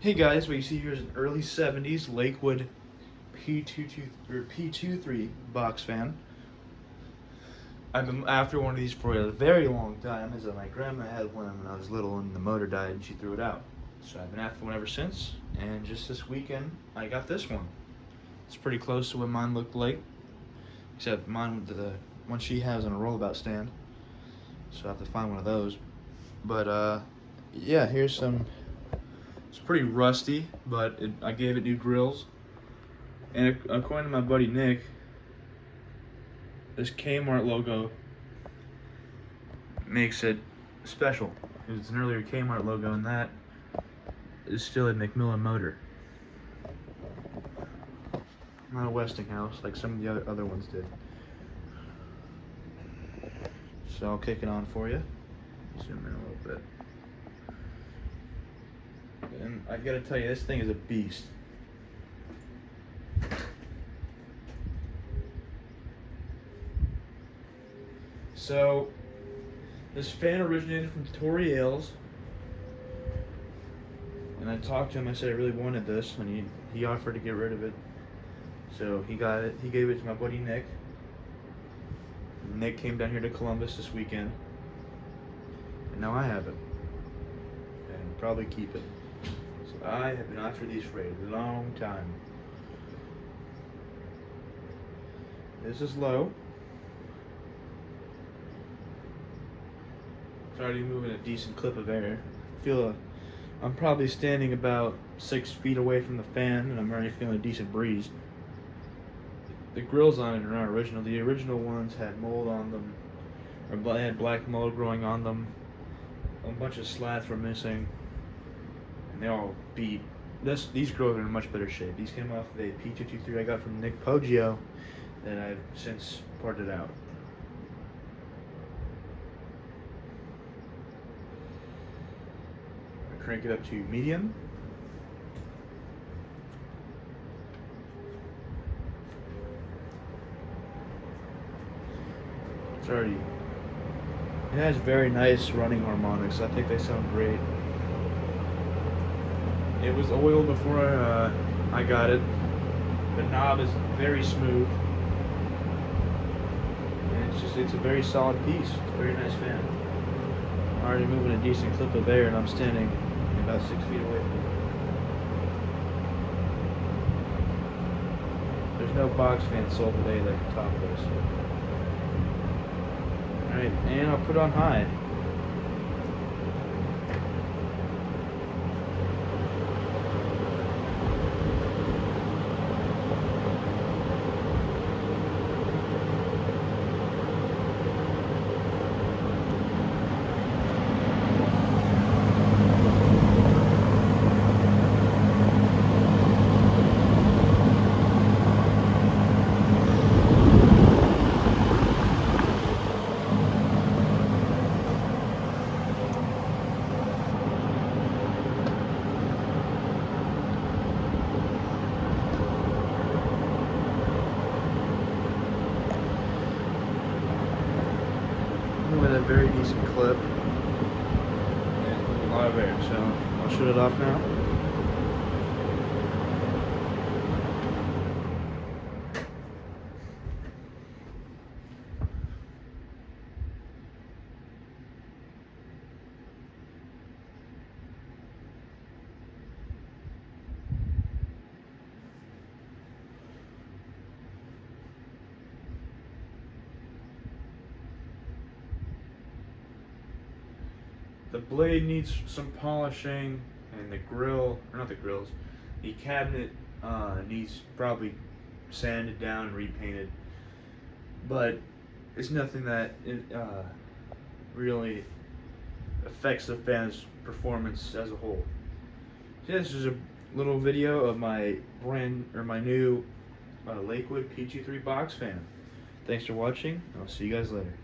Hey guys, what you see here is an early 70s Lakewood P23 box fan. I've been after one of these for a very long time, as my grandma had one when I was little and the motor died and she threw it out. So I've been after one ever since, and just this weekend I got this one. It's pretty close to what mine looked like, except mine with the one she has on a rollabout stand. So I have to find one of those. But yeah, here's some. It's pretty rusty, but I gave it new grills. And according to my buddy Nick, this Kmart logo makes it special. It's an earlier Kmart logo, and that is still a McMillan motor. Not a Westinghouse like some of the other ones did. So I'll kick it on for you. Zoom in a little bit. And I gotta tell you, this thing is a beast. So, this fan originated from Tory, and I talked to him. I said I really wanted this, and he offered to get rid of it. So he got it. He gave it to my buddy Nick. Nick came down here to Columbus this weekend, and now I have it, and I'll probably keep it. So I have been after these for a long time. This is low. It's already moving a decent clip of air. I'm probably standing about 6 feet away from the fan, and I'm already feeling a decent breeze. The grills on it are not original. The original ones had mold on them, or they had black mold growing on them. A bunch of slats were missing, and they all beat. These grills are in much better shape. These came off of a P23 I got from Nick Poggio that I've since parted out. I crank it up to medium. It has very nice running harmonics. I think they sound great. It was oiled before I got it. The knob is very smooth. And it's a very solid piece. It's a very nice fan. I'm already moving a decent clip of air, and I'm standing about 6 feet away from it. There's no box fan sold today that can top this. Alright, and I'll put it on high. With a very decent clip and a lot of air, so I'll shut it off now. The blade needs some polishing, and the the cabinet needs probably sanded down and repainted. But it's nothing that really affects the fan's performance as a whole. So yeah, this is a little video of my new Lakewood P23 box fan. Thanks for watching. I'll see you guys later.